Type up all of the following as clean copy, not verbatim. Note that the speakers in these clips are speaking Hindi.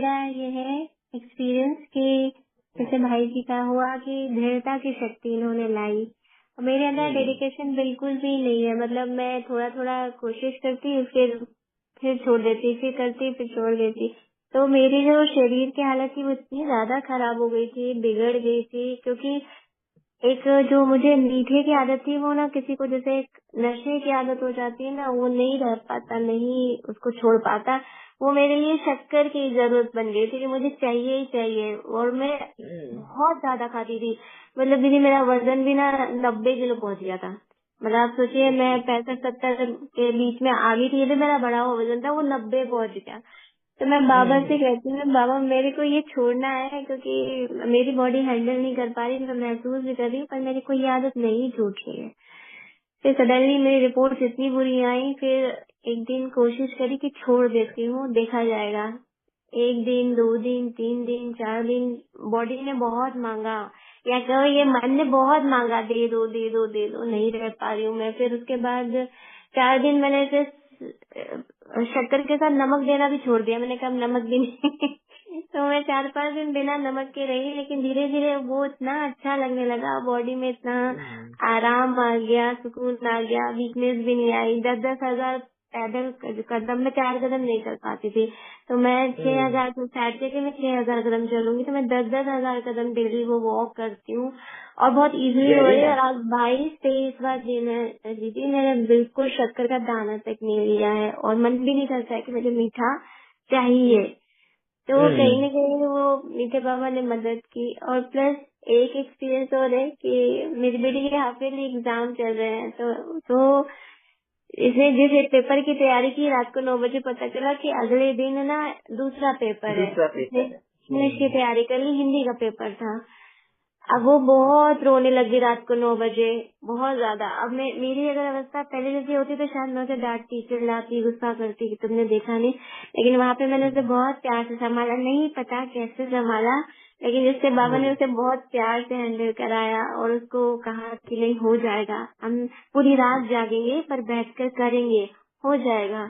मेरा ये है एक्सपीरियंस कि जैसे भाई जी का हुआ कि दृढ़ता की शक्ति इन्होंने लाई। और मेरे अंदर डेडिकेशन बिल्कुल भी नहीं है। मतलब मैं थोड़ा थोड़ा कोशिश करती, फिर छोड़ देती, फिर करती, फिर छोड़ देती। तो मेरी जो शरीर की हालत थी वो इतनी ज्यादा खराब हो गई थी, बिगड़ गई थी, क्योंकि एक जो मुझे मीठे की आदत थी वो ना, किसी को जैसे एक नशे की आदत हो जाती है ना, वो नहीं रह पाता, नहीं उसको छोड़ पाता। वो मेरे लिए शक्कर की जरूरत बन गई थी कि मुझे चाहिए ही चाहिए। और मैं बहुत ज्यादा खाती थी। मतलब दीदी मेरा वजन भी ना 90 किलो पहुंच गया था। मतलब आप सोचिए, मैं 65-70 के बीच में आ गई थी, ये भी मेरा बड़ा हुआ वजन था, वो 90 पहुंच गया। तो मैं बाबा से कहती हूँ, बाबा मेरे को ये छोड़ना है, क्योंकि मेरी बॉडी हैंडल नहीं कर पा रही, मैं महसूस भी कर रही हूँ, पर मेरी कोई ये आदत नहीं छूट रही है। फिर सडनली मेरी रिपोर्ट इतनी बुरी आई, फिर एक दिन कोशिश करी कि छोड़ देती हूँ, देखा जाएगा। 1 दिन, 2 दिन, 3 दिन, 4 दिन बॉडी ने बहुत मांगा, या कहो ये मन ने बहुत मांगा, दे दो दे दो दे दो, नहीं रह पा रही हूँ मैं। फिर उसके बाद 4 दिन मैंने ऐसे शक्कर के साथ नमक देना भी छोड़ दिया। मैंने कहा अब नमक भी नहीं तो मैं 4-5 दिन बिना नमक के रही, लेकिन धीरे धीरे वो इतना अच्छा लगने लगा, बॉडी में इतना आराम आ गया, सुकून आ गया, वीकनेस भी नहीं आई। 10-10 हजार पैदल कदम में 4 कदम नहीं कर पाती थी, तो मैं 6 हजार तो सैटरडे के मैं 6 हजार कदम चलूंगी, तो मैं 10-10 हजार कदम डेली वो वॉक करती हूँ, और बहुत इजीली हो रही है। और आज 22-23 बार दिन है दीदी, मैंने बिल्कुल शक्कर का दाना तक नहीं लिया है, और मन भी नहीं करता है कि मुझे मीठा चाहिए। तो कहीं न कहीं वो मीठे बाबा ने मदद की। और प्लस एक एक्सपीरियंस और है कि मेरी बेटी के हाफ ईयरली एग्जाम चल रहे हैं, तो इसने जिस एक पेपर की तैयारी की, रात को 9 बजे पता चला कि अगले दिन ना दूसरा पेपर है। इसने इसकी तैयारी कर ली, हिंदी का पेपर था। अब वो बहुत रोने लगी रात को 9 बजे, बहुत ज्यादा। अब मेरी अगर अवस्था पहले जैसी होती तो शायद मैं उसे डांटती, चिल्लाती, गुस्सा करती कि तुमने देखा नहीं, लेकिन वहाँ पे मैंने उसे बहुत प्यार से संभाला। नहीं पता कैसे संभाला, लेकिन जिससे बाबा ने उसे बहुत प्यार से हैंडल कराया, और उसको कहा कि नहीं हो जाएगा, हम पूरी रात जागेंगे पर बैठकर करेंगे, हो जाएगा।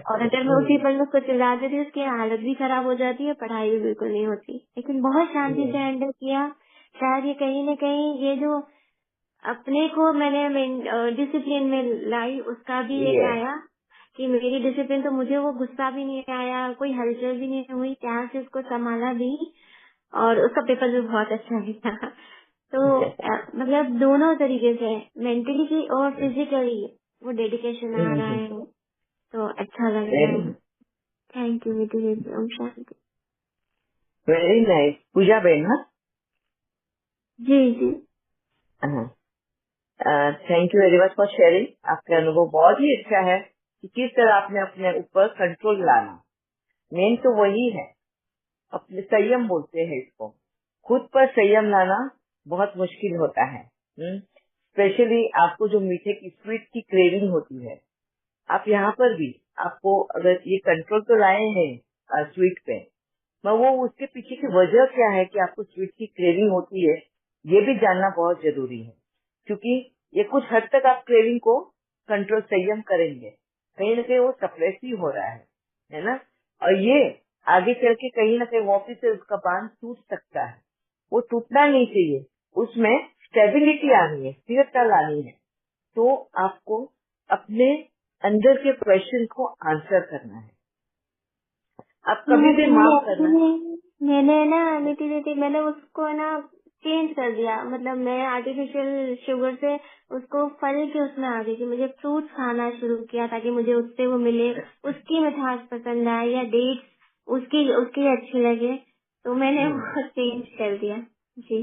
और अगर मैं उसी पल में उसको चिल्ला देती, उसकी हालत भी खराब हो जाती है, पढ़ाई भी बिल्कुल नहीं होती। लेकिन बहुत शांति से हैंडल किया। शायद ये कहीं न कहीं ये जो अपने को मैंने डिसिप्लिन में लाई, उसका भी एक आया कि मेरी डिसिप्लिन, तो मुझे वो गुस्सा भी नहीं आया, कोई हलचल भी नहीं हुई, प्यार से उसको संभाला भी, और उसका पेपर भी बहुत अच्छा गया। तो मतलब दोनों तरीके से, मेंटली की और फिजिकली वो डेडिकेशन आ रहा है, तो अच्छा लग रहा है। थैंक यू दीदी, ओम शांति। वेरी नाइस पूजा बहन। हाँ, जी जी thank you very much for sharing. आपका अनुभव बहुत ही अच्छा है कि किस तरह आपने अपने ऊपर कंट्रोल लाना। मेन तो वही है, अपने संयम बोलते हैं इसको। खुद पर संयम लाना बहुत मुश्किल होता है। स्पेशली आपको जो मीठे की स्वीट की क्रेविंग होती है, आप यहाँ पर भी आपको अगर ये कंट्रोल तो लाए हैं स्वीट पे, मैं वो उसके पीछे की वजह क्या है कि आपको स्वीट की क्रेविंग होती है, ये भी जानना बहुत जरूरी है। क्योंकि ये कुछ हद तक आप क्रेविंग को कंट्रोल संयम करेंगे, कहीं ना कहीं वो सप्रेस ही हो रहा है ना। और ये आगे चल के कहीं ना कहीं वापिस से उसका बांध टूट सकता है। वो टूटना नहीं चाहिए, उसमें स्टेबिलिटी आनी है, स्थिरता लानी है। तो आपको अपने अंदर के क्वेश्चन को आंसर करना है। आप कभी भी माफ करना। मैंने ना मीठी मैंने उसको ना चेंज कर दिया। मतलब मैं आर्टिफिशियल शुगर से उसको फल के उसमें आ गई कि मुझे फ्रूट्स खाना शुरू किया ताकि मुझे उससे वो मिले, उसकी मिठास पसंद आए, या डेट्स उसकी उसकी अच्छी लगे, तो मैंने वो चेंज कर दिया। जी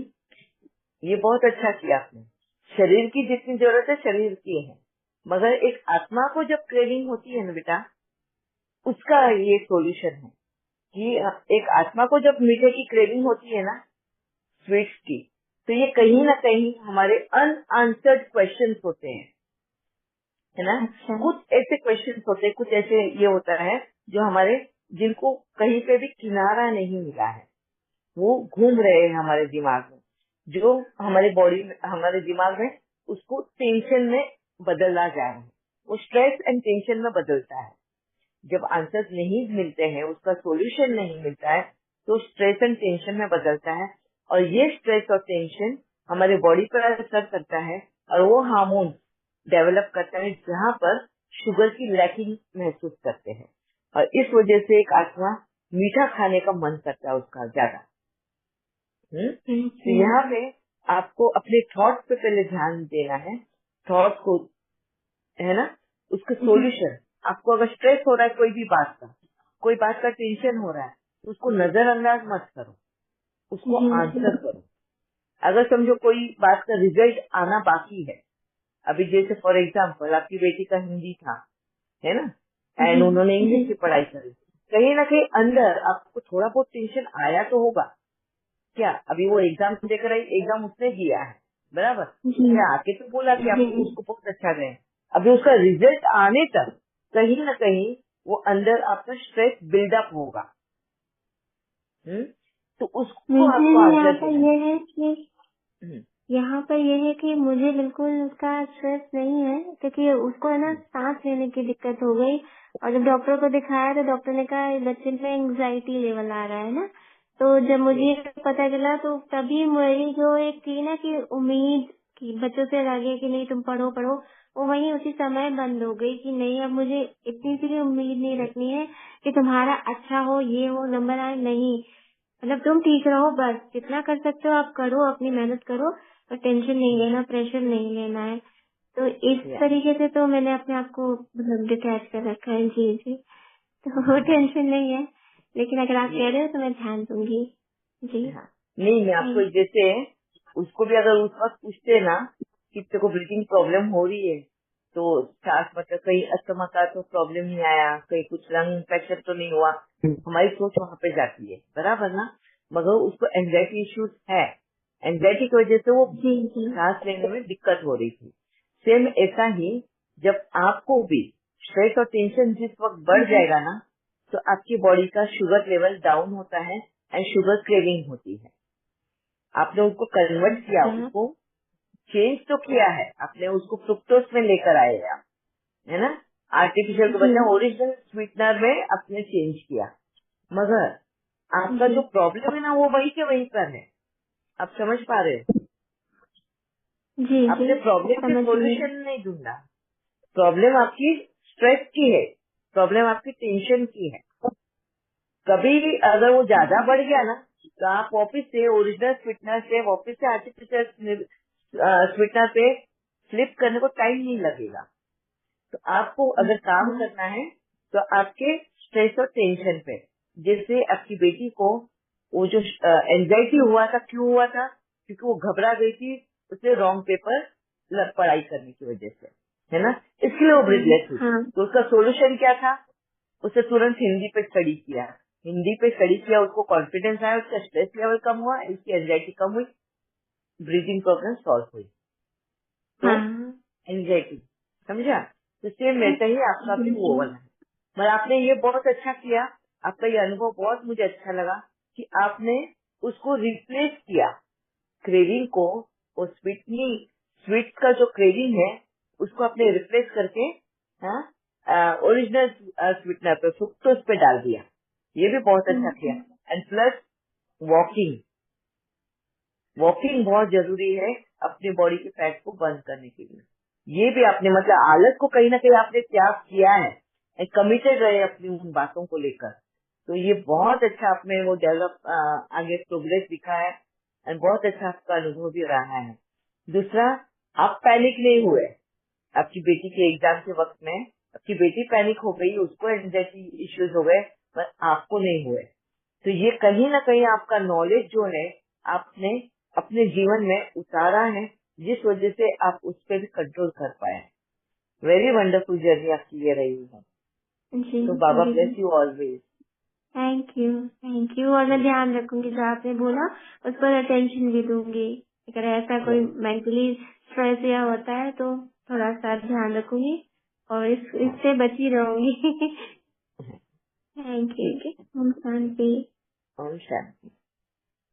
ये बहुत अच्छा किया आपने। शरीर की जितनी जरूरत है शरीर की है, मगर एक आत्मा को जब क्रेविंग होती है ना बेटा, उसका ये सॉल्यूशन है कि एक आत्मा को जब मीठे की क्रेविंग होती है ना, स्वीट्स की, तो ये कहीं ना कहीं हमारे अनआंसर्ड क्वेश्चंस होते हैं, है ना। अच्छा। कुछ ऐसे क्वेश्चंस होते हैं, कुछ ऐसे ये होता है जो हमारे, जिनको कहीं पे भी किनारा नहीं मिला है, वो घूम रहे हैं हमारे दिमाग में, जो हमारे बॉडी में, हमारे दिमाग में उसको टेंशन में बदला जा रहा है। वो स्ट्रेस एंड टेंशन में बदलता है। जब आंसर नहीं मिलते हैं, उसका सॉल्यूशन नहीं मिलता है, तो स्ट्रेस एंड टेंशन में बदलता है। और ये स्ट्रेस और टेंशन हमारे बॉडी पर असर करता है और वो हार्मोन डेवलप करता है जहाँ पर शुगर की लैकिंग महसूस करते हैं, और इस वजह से एक आत्मा मीठा खाने का मन करता है उसका ज्यादा। तो यहाँ पे आपको अपने थॉट पे पहले ध्यान देना है, थॉट को, है ना, उसका सॉल्यूशन। आपको अगर स्ट्रेस हो रहा है कोई भी बात का, कोई बात का टेंशन हो रहा है, तो उसको नजरअंदाज मत करो, उसको आंसर करो। अगर समझो कोई बात का रिजल्ट आना बाकी है, अभी जैसे फॉर एग्जाम्पल आपकी बेटी का हिंदी था, है ना, एंड उन्होंने इंग्लिश की पढ़ाई करी, कहीं ना कहीं अंदर आपको थोड़ा बहुत टेंशन आया तो होगा क्या? अभी वो एग्जाम देकर आई, एग्जाम उसने दिया है, बराबर, क्या आके तो बोला कि आप उसको बहुत अच्छा गए, अभी उसका रिजल्ट आने तक कहीं ना कहीं वो अंदर आपका स्ट्रेस बिल्डअप होगा। तो उसको आपको यहाँ आंसर पर देना ये है कि है। यहाँ पर ये है कि मुझे बिल्कुल उसका स्ट्रेस नहीं है, क्योंकि उसको है ना सांस लेने की दिक्कत हो गई, और जब डॉक्टर को दिखाया तो डॉक्टर ने कहा इस बच्चे में एंग्जाइटी लेवल आ रहा है ना। तो जब मुझे पता चला तो तभी मेरी जो एक थी ना कि उम्मीद कि बच्चों से लगे कि नहीं तुम पढ़ो पढ़ो, वो वही उसी समय बंद हो गई कि नहीं अब मुझे इतनी सी भी उम्मीद नहीं रखनी है कि तुम्हारा अच्छा हो, ये हो, नंबर आए, नहीं, मतलब तुम ठीक रहो, बस जितना कर सकते हो आप करो, अपनी मेहनत करो, और टेंशन नहीं लेना, प्रेशर नहीं लेना है। तो इस तरीके से तो मैंने अपने आप को मतलब डिटैच कर रखा है। जी जी, तो वो टेंशन नहीं है, लेकिन अगर आप कह रहे हो तो मैं ध्यान दूंगी। जी नहीं, मैं आपको जैसे उसको भी अगर उस वक्त पूछते ना कि तेरे को ब्रीथिंग प्रॉब्लम हो रही है, तो सांस मतलब कहीं अस्थमा का तो प्रॉब्लम नहीं आया, कहीं कुछ लंग इन्फेक्शन तो नहीं हुआ, हमारी सोच वहाँ पे जाती है, बराबर ना। मगर उसको एंजाइटी इश्यूज है, एंजाइटी की वजह से वो सांस लेने में दिक्कत हो रही थी। सेम ऐसा ही जब आपको भी स्ट्रेस और टेंशन जिस वक्त बढ़ जाएगा ना, तो आपकी बॉडी का शुगर लेवल डाउन होता है एंड शुगर क्रेविंग होती है। आपने उसको कन्वर्ट किया, उसको चेंज तो किया है आपने, उसको फ्रुक्टोज में लेकर आए आप, है ना, आर्टिफिशियल के बदले ओरिजिनल स्वीटनर में आपने चेंज किया, मगर आपका जो प्रॉब्लम है ना वो वही के वही पर है। आप समझ पा रहे हो? जी आपने प्रॉब्लम के समझ रही सॉल्यूशन नहीं ढूंढा, प्रॉब्लम आपकी स्ट्रेस की है, प्रॉब्लम आपकी टेंशन की है। कभी भी अगर वो ज्यादा बढ़ गया ना, तो आप वापिस से ओरिजिनल स्वीटनर से वापिस से आर्टिफिशियल स्वीटनर पे फ्लिप करने को टाइम नहीं लगेगा। तो आपको अगर काम करना है तो आपके स्ट्रेस और टेंशन पे, जैसे आपकी बेटी को वो जो एंजाइटी हुआ था, क्यों हुआ था? क्योंकि वो घबरा गई थी उसने रॉन्ग पेपर पढ़ाई करने की वजह से, है ना, इसलिए वो ब्रेथलेस हुई। तो उसका सोल्यूशन क्या था? उसे तुरंत हिंदी पे स्टडी किया, हिंदी पे स्टडी किया, उसको कॉन्फिडेंस आया, उसका स्ट्रेस लेवल कम हुआ, उसकी एंजाइटी कम हुई, ब्रीदिंग प्रॉब्लम सॉल्व हुई। तो एंजाइटी, समझा? तो सेम वैसा ही आपका भी वो वाला है। मगर आपने ये बहुत अच्छा किया, आपका ये अनुभव बहुत मुझे अच्छा लगा कि आपने उसको रिप्लेस किया, क्रेविंग को, और स्वीट का जो क्रेविंग है उसको आपने रिप्लेस करके ओरिजिनल स्वीटनर पे, फ्रुक्टोज पे डाल दिया। ये भी बहुत अच्छा किया। एंड प्लस वॉकिंग, वॉकिंग बहुत जरूरी है अपनी बॉडी के फैट को बर्न करने के लिए। ये भी आपने मतलब आलस को कहीं ना कहीं आपने त्याग किया है, कमिटेड रहे अपनी उन बातों को लेकर। तो ये बहुत अच्छा आपने वो डेवलप आगे प्रोग्रेस दिखा है, एंड बहुत अच्छा आपका अनुभव भी रहा है। दूसरा, आप पैनिक नहीं हुए आपकी बेटी के एग्जाम के वक्त में। आपकी बेटी पैनिक हो गई, उसको एंजाइटी इश्यूज हो गए, पर आपको नहीं हुए। तो ये कहीं ना कहीं आपका नॉलेज जो है आपने अपने जीवन में उतारा है, जिस वजह से आप उस पर भी कंट्रोल कर पाए। वेरी वंडरफुल जर्नी आपकी ये रही है। तो Baba bless you always. Thank you, और मैं ध्यान रखूंगी जो आपने बोला, उस पर अटेंशन भी दूंगी। अगर ऐसा कोई मेंटली स्ट्रेस या होता है तो थोड़ा सा ध्यान रखूंगी और इससे बची रहूंगी। Thank you. ओम शांति। ओम शांति।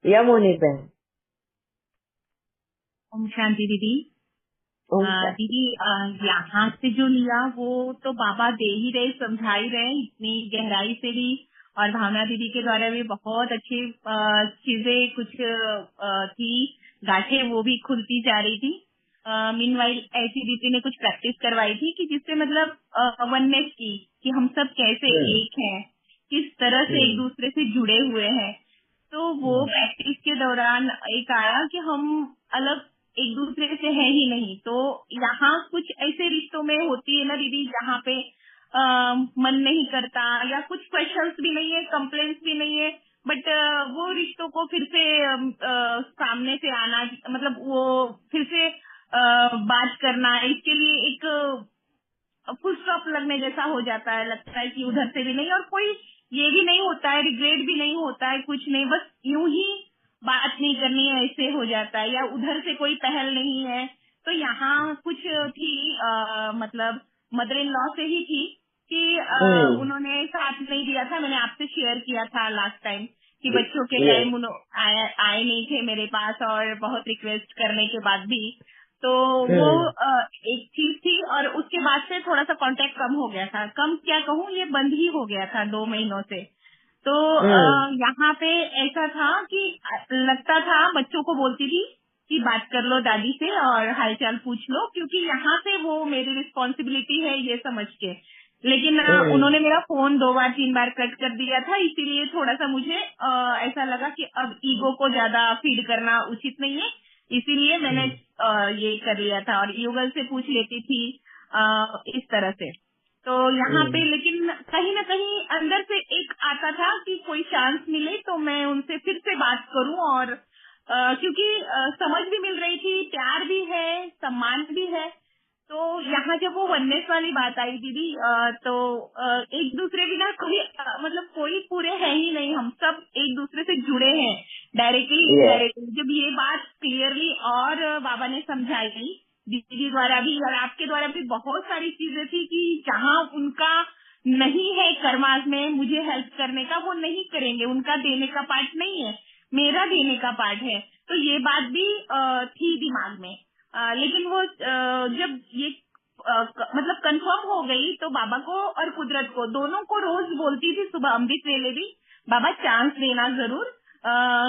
या मोनी बहन। ओम शांति दीदी। उनका दीदी यहाँ से जो लिया वो तो बाबा दे ही रहे, समझा ही रहे इतनी गहराई से भी, और भावना दीदी के द्वारा भी बहुत अच्छी चीजें कुछ थी, गांठें वो भी खुलती जा रही थी। मीनवाइल ऐसी दीदी ने कुछ प्रैक्टिस करवाई थी कि जिससे मतलब वननेस की, कि हम सब कैसे एक हैं, किस तरह से एक दूसरे से जुड़े हुए हैं। तो वो प्रैक्टिस के दौरान एक आया कि हम अलग एक दूसरे से है ही नहीं। तो यहाँ कुछ ऐसे रिश्तों में होती है ना दीदी, जहाँ पे मन नहीं करता या कुछ क्वेश्चंस भी नहीं है, कंप्लेंट्स भी नहीं है, बट वो रिश्तों को फिर से सामने से आना, मतलब वो फिर से बात करना, इसके लिए एक फुल स्टॉप लगने जैसा हो जाता है। लगता है कि उधर से भी नहीं, और कोई ये भी नहीं होता है, रिग्रेट भी नहीं होता है, कुछ नहीं, बस यूं ही बात नहीं करनी है ऐसे हो जाता है, या उधर से कोई पहल नहीं है। तो यहाँ कुछ थी मतलब मदर इन लॉ से ही थी कि उन्होंने साथ नहीं दिया था। मैंने आपसे शेयर किया था लास्ट टाइम कि बच्चों के टाइम आए नहीं थे मेरे पास, और बहुत रिक्वेस्ट करने के बाद भी। तो वो एक चीज थी, और उसके बाद से थोड़ा सा कांटेक्ट कम हो गया था। कम क्या कहूँ, ये बंद ही हो गया था 2 महीनों से। तो यहाँ पे ऐसा था कि लगता था, बच्चों को बोलती थी कि बात कर लो दादी से और हालचाल पूछ लो, क्योंकि यहाँ से वो मेरी रिस्पॉन्सिबिलिटी है ये समझ के। लेकिन उन्होंने मेरा फोन 2 बार 3 बार कट कर दिया था, इसीलिए थोड़ा सा मुझे ऐसा लगा कि अब ईगो को ज्यादा फीड करना उचित नहीं है, इसीलिए मैंने ये कर लिया था और युगल से पूछ लेती थी इस तरह से। तो यहाँ पे लेकिन कहीं ना कहीं अंदर से एक आता था कि कोई चांस मिले तो मैं उनसे फिर से बात करूं, और क्योंकि समझ भी मिल रही थी, प्यार भी है, सम्मान भी है। तो यहाँ जब वो वननेस वाली बात आई दीदी, तो एक दूसरे बिना कोई मतलब कोई पूरे है ही नहीं, हम सब एक दूसरे से जुड़े हैं, डायरेक्टली इनडायरेक्टली। जब ये बात क्लियरली और बाबा ने समझाई, दीदी द्वारा भी और आपके द्वारा भी, बहुत सारी चीजें थी कि जहाँ उनका नहीं है कर्मास में मुझे हेल्प करने का, वो नहीं करेंगे, उनका देने का पार्ट नहीं है, मेरा देने का पार्ट है। तो ये बात भी थी दिमाग में। लेकिन वो जब ये मतलब कंफर्म हो गई, तो बाबा को और कुदरत को, दोनों को रोज बोलती थी सुबह अमृत वेले भी, बाबा चांस देना जरूर।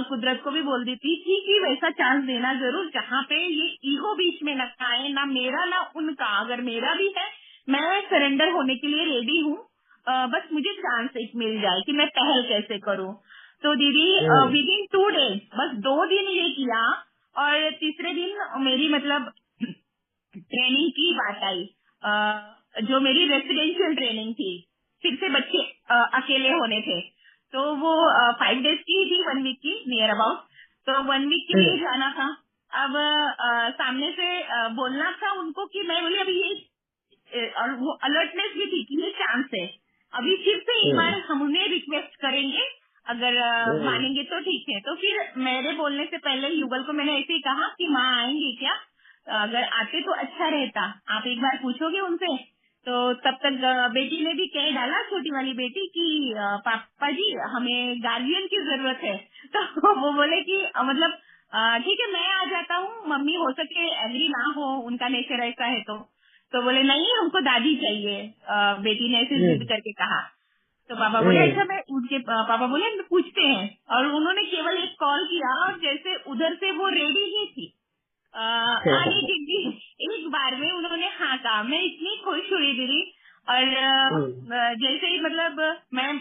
कुदरत को भी बोल देती थी कि वैसा चांस देना जरूर जहाँ पे ये ईगो बीच में न आए, ना मेरा ना उनका। अगर मेरा भी है, मैं सरेंडर होने के लिए रेडी हूँ, बस मुझे चांस एक मिल जाए कि मैं पहल कैसे करूँ। तो दीदी विदिन 2 डेज, बस 2 दिन ये किया, और तीसरे दिन मेरी मतलब ट्रेनिंग की बात आई, जो मेरी रेसिडेंशियल ट्रेनिंग थी, फिर से बच्चे अकेले होने थे। तो वो 5 डेज की थी, 1 वीक की नियर अबाउट। तो 1 वीक के लिए जाना था। अब सामने से बोलना था उनको कि मैं बोली अभी ये, और वो अलर्टनेस भी थी कि ये चांस है, अभी फिर से एक बार हम उन्हें रिक्वेस्ट करेंगे, अगर मानेंगे तो ठीक है। तो फिर मेरे बोलने से पहले युगल को मैंने ऐसे ही कहा कि माँ आएंगी क्या, अगर आते तो अच्छा रहता, आप एक बार पूछोगे उनसे। तो तब तक बेटी ने भी कह डाला, छोटी वाली बेटी, कि पापा जी हमें गार्जियन की जरूरत है। तो वो बोले कि मतलब ठीक है मैं आ जाता हूँ, मम्मी हो सके एग्री ना हो, उनका नेचर ऐसा है। तो बोले नहीं हमको दादी चाहिए, बेटी ने ऐसे जिद करके कहा। तो पापा बोले अच्छा, मैं उनके पापा बोले पूछते हैं, और उन्होंने केवल एक कॉल किया, और जैसे उधर से वो रेडी ही थी आने के लिए, एक बार में उन्होंने हाँ कहा। मैं इतनी खुश हुई दीदी, और जैसे ही मतलब मैं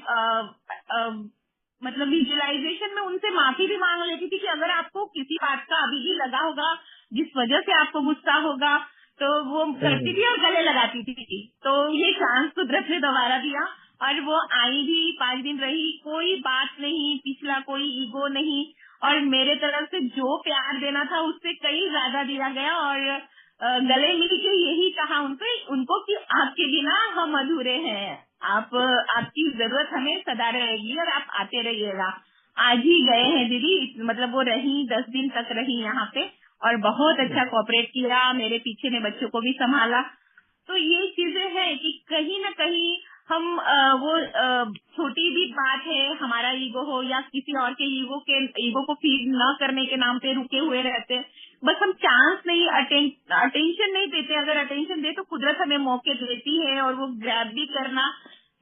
मतलब विजुअलाइजेशन में उनसे माफी भी मांग लेती थी कि अगर आपको किसी बात का अभी भी लगा होगा, जिस वजह से आपको गुस्सा होगा, तो वो करती थी और गले लगाती थी। तो ये चांस कुदरत ने दोबारा दिया, और वो आई भी, 5 दिन रही, कोई बात नहीं, पिछला कोई ईगो नहीं, और मेरे तरफ से जो प्यार देना था उससे कई ज्यादा दिया गया। और गले मिल के यही कहा उनको कि आपके बिना हम अधूरे हैं, आपकी जरूरत हमें सदा रहेगी, और आप आते रहिएगा। आज ही गए हैं दीदी, मतलब वो रही 10 दिन तक रही यहाँ पे, और बहुत अच्छा कोऑपरेट किया, मेरे पीछे ने बच्चों को भी संभाला। तो ये चीजें हैं कि कहीं न कहीं हम वो छोटी भी बात है, हमारा ईगो हो या किसी और के ईगो को फीड न करने के नाम पे रुके हुए रहते हैं। बस हम चांस नहीं, अटेंशन नहीं देते। अगर अटेंशन दे तो कुदरत हमें मौके देती है और वो ग्रैब भी करना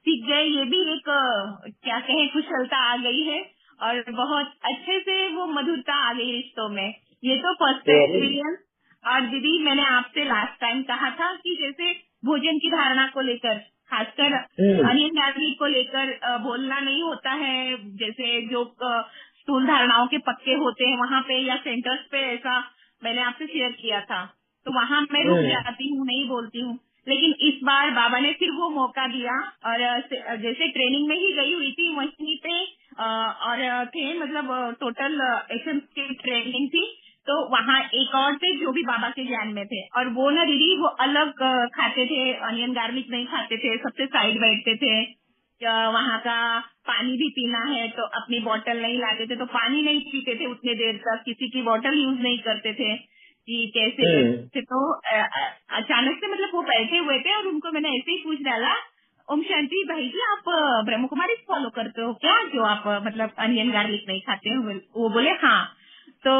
सीख गए। ये भी एक क्या कहें, कुशलता आ गई है और बहुत अच्छे से वो मधुरता आ गई रिश्तों में। ये तो फर्स्ट एक्सपीरियंस। और दीदी, मैंने आपसे लास्ट टाइम कहा था कि जैसे भोजन की धारणा को लेकर, खासकर अनियन गार्लिक को लेकर बोलना नहीं होता है। जैसे जो स्थूल धारणाओं के पक्के होते हैं वहाँ पे या सेंटर्स पे, ऐसा मैंने आपसे शेयर किया था, तो वहाँ मैं रुक जाती हूँ, नहीं बोलती हूँ। लेकिन इस बार बाबा ने फिर वो मौका दिया और जैसे ट्रेनिंग में ही गई हुई थी वहीं पे और थे, मतलब टोटल एसएम की ट्रेनिंग थी। तो वहाँ एक और थे जो भी बाबा के ज्ञान में थे, और वो ना दीदी वो अलग खाते थे, अनियन गार्लिक नहीं खाते थे, सबसे साइड बैठते थे। वहाँ का पानी भी पीना है तो अपनी बोतल नहीं लाते थे, तो पानी नहीं पीते थे उतने देर तक, किसी की बोतल यूज नहीं करते थे कि कैसे। तो अचानक से मतलब वो बैठे हुए थे और उनको मैंने ऐसे ही पूछ डाला, ओम शांति भाई जी, आप ब्रह्म कुमारी फॉलो करते हो क्या, जो आप मतलब अनियन गार्लिक नहीं खाते हो? वो बोले हाँ। तो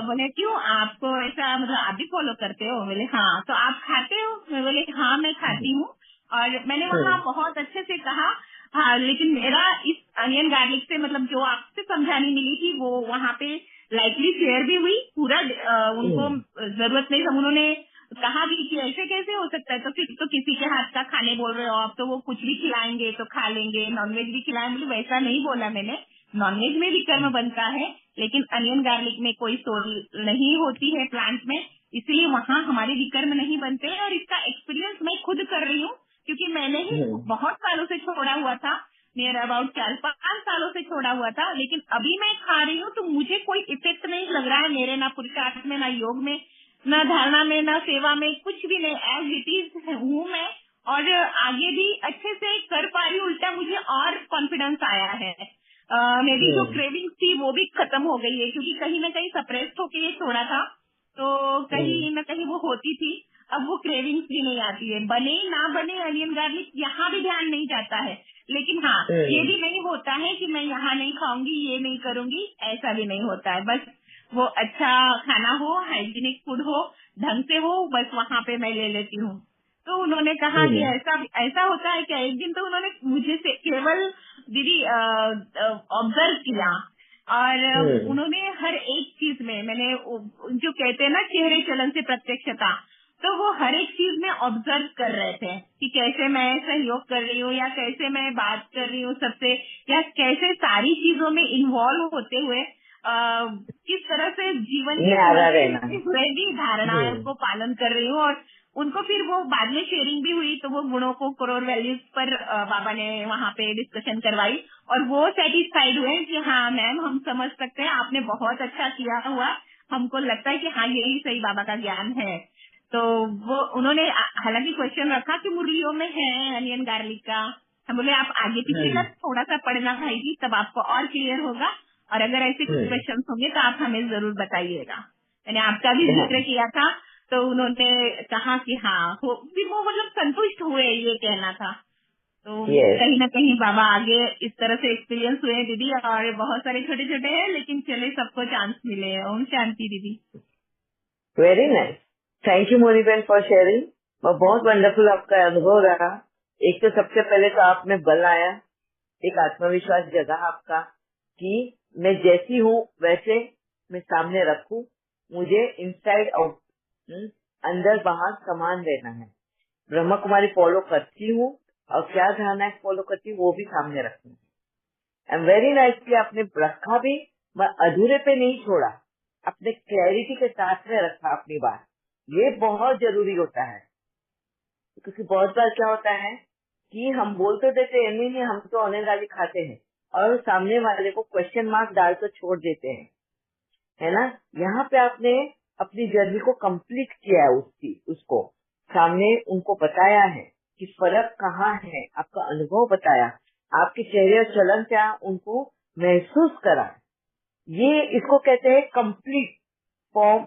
बोले क्यों, आपको ऐसा मतलब आप भी फॉलो करते हो? बोले हाँ। तो आप खाते हो? मैं बोले हाँ मैं खाती हूँ। और मैंने वहाँ बहुत अच्छे से कहा हाँ, लेकिन मेरा इस अनियन गार्लिक से मतलब जो आपसे समझानी मिली थी वो वहाँ पे लाइटली शेयर भी हुई पूरा। उनको जरूरत नहीं, सब उन्होंने कहा भी कि ऐसे कैसे हो सकता है, तो फिर तो किसी के हाथ का खाने बोल रहे हो आप, तो वो कुछ भी खिलाएंगे तो खा लेंगे, नॉनवेज भी खिलाएंगे। वैसा नहीं बोला मैंने, नॉनवेज में भी कर्म बनता है लेकिन अनियन गार्लिक में कोई सोल नहीं होती है प्लांट में, इसलिए वहाँ हमारे विकर्म नहीं बनते हैं। और इसका एक्सपीरियंस मैं खुद कर रही हूँ क्योंकि मैंने ही बहुत सालों से छोड़ा हुआ था, नियर अबाउट 4-5 सालों से छोड़ा हुआ था, लेकिन अभी मैं खा रही हूँ तो मुझे कोई इफेक्ट नहीं लग रहा है मेरे, ना पुरुषार्थ में, ना योग में, ना धारणा में, ना सेवा में, कुछ भी नहीं। एज इट इज हूँ मैं और आगे भी अच्छे से कर पा रही हूँ। उल्टा मुझे और कॉन्फिडेंस आया है। मेरी जो क्रेविंग थी वो भी खत्म हो गई है क्योंकि कहीं ना कहीं सप्रेस्ड होके ये छोड़ा था, तो कहीं न कहीं वो होती थी। अब वो क्रेविंग्स भी नहीं आती है। बने ना बने अनियन गार्लिक यहाँ भी ध्यान नहीं जाता है, लेकिन हाँ ये भी नहीं होता है कि मैं यहाँ नहीं खाऊंगी, ये नहीं करूंगी, ऐसा भी नहीं होता है। बस वो अच्छा खाना हो, हाइजीनिक फूड हो, ढंग से हो, बस वहाँ पे मैं ले लेती हूँ। तो उन्होंने कहा कि ऐसा होता है क्या? एक दिन तो उन्होंने मुझे से केवल दीदी ऑब्जर्व किया और उन्होंने हर एक चीज में, मैंने जो कहते हैं ना चेहरे चलन से प्रत्यक्षता, तो वो हर एक चीज में ऑब्जर्व कर रहे थे कि कैसे मैं सहयोग कर रही हूँ या कैसे मैं बात कर रही हूँ सबसे, या कैसे सारी चीजों में इन्वॉल्व होते हुए किस तरह से जीवन के हुए भी धारणाओं को पालन कर रही हूँ। और उनको फिर वो बाद में शेयरिंग भी हुई, तो वो गुणों को कोर वैल्यूज पर बाबा ने वहाँ पे डिस्कशन करवाई और वो सेटिस्फाइड हुए कि हाँ मैम हम समझ सकते हैं, आपने बहुत अच्छा किया हुआ, हमको लगता है कि हाँ यही सही बाबा का ज्ञान है। तो वो उन्होंने हालांकि क्वेश्चन रखा कि मुरलियों में है अनियन गार्लिक का, हम बोले आप आगे पीछे का थोड़ा सा पढ़ना भाई जी, तब आपको और क्लियर होगा, और अगर ऐसे कुछ क्वेश्चन होंगे तो आप हमें जरूर बताइएगा। मैंने आपका भी जिक्र किया था, तो उन्होंने कहा कि हाँ वो मतलब संतुष्ट हुए, ये कहना था। तो कहीं ना कहीं बाबा आगे इस तरह से एक्सपीरियंस हुए दीदी, और बहुत सारे छोटे छोटे हैं लेकिन चले सबको चांस मिले। ओम शांति दीदी। Very nice, thank you Moni बहन फॉर शेयरिंग। बहुत वंडरफुल आपका अनुभव रहा। एक तो सबसे पहले तो आप में बल आया, एक आत्मविश्वास जगा आपका कि मैं जैसी हूँ वैसे मैं सामने रखूं, मुझे इनसाइड आउट, अंदर बाहर समान रहना है। ब्रह्मा कुमारी फॉलो करती हूँ और क्या धारणा फॉलो करती हूँ वो भी सामने रखना है। एंड वेरी नाइसली आपने रखा भी, मैं अधूरे पे नहीं छोड़ा, अपने क्लैरिटी के साथ में रखा अपनी बात। ये बहुत जरूरी होता है क्योंकि बहुत बार क्या होता है कि हम बोल तो देते हैं नहीं हम तो अनियन गार्लिक खाते हैं और सामने वाले को क्वेश्चन मार्क डाल कर छोड़ देते हैं, है ना। यहाँ पे आपने अपनी जर्नी को कंप्लीट किया है, उसको सामने उनको बताया है कि फर्क कहाँ है, आपका अनुभव बताया, आपके चेहरे और चलन क्या उनको महसूस करा। ये इसको कहते हैं कंप्लीट फॉर्म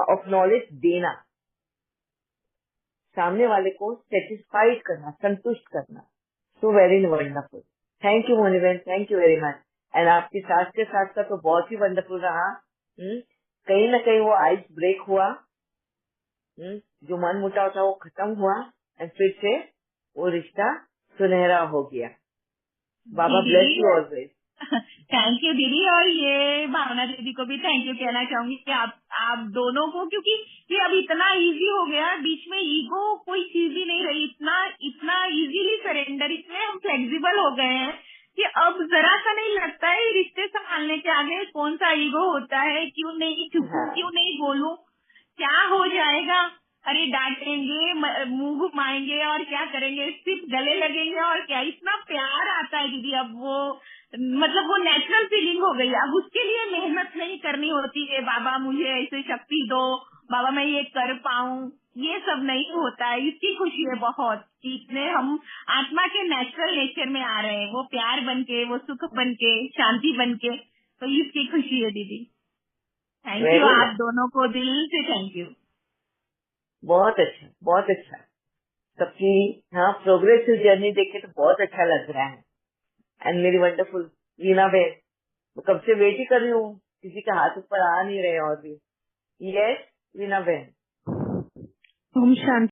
ऑफ नॉलेज देना। सामने वाले को सेटिस्फाइड करना, संतुष्ट करना। So very wonderful. Thank you Moni बहन, thank you very much. And आपकी सास के साथ का तो बहुत ही वंडरफुल रहा। कहीं ना कहीं वो आइस ब्रेक हुआ, जो मन मुटाव था वो खत्म हुआ, एंड फिर से वो रिश्ता सुनहरा हो गया। Baba bless you always. Thank you दीदी। और ये भावना दीदी को भी थैंक यू कहना चाहूंगी कि आप दोनों को, क्योंकि ये अब इतना इजी हो गया, बीच में ईगो कोई चीज ही नहीं रही, इतना इजीली सरेंडर, इतने हम फ्लेक्सिबल हो गए हैं कि अब जरा सा नहीं लगता है रिश्ते संभालने के आगे कौन सा ईगो होता है, क्यों नहीं झुकूं, क्यों नहीं बोलूं, क्या हो जाएगा, अरे डांटेंगे, मुंह घुमाएंगे और क्या करेंगे, सिर्फ गले लगेंगे और क्या। इतना प्यार आता है दीदी अब, वो मतलब वो नेचुरल फीलिंग हो गई। अब उसके लिए मेहनत नहीं करनी होती है, बाबा मुझे ऐसे शक्ति दो, बाबा मैं ये कर पाऊं, ये सब नहीं होता है। इसकी खुशी है बहुत कि इतने हम आत्मा के नेचुरल नेचर में आ रहे हैं, वो प्यार बनके, वो सुख बनके, शांति बनके, तो इसकी खुशी है दीदी। थैंक यू आप दोनों को, दिल से थैंक यू। बहुत अच्छा, बहुत अच्छा। सबकी हाँ प्रोग्रेसिव जर्नी देखे तो बहुत अच्छा लग रहा है। एंड मेरी वंडरफुल रीना बहन, मैं कब से वेट ही कर रही हूँ, किसी के हाथ ऊपर आ नहीं रहे और भी। यस रीना बहन। ओम शांति।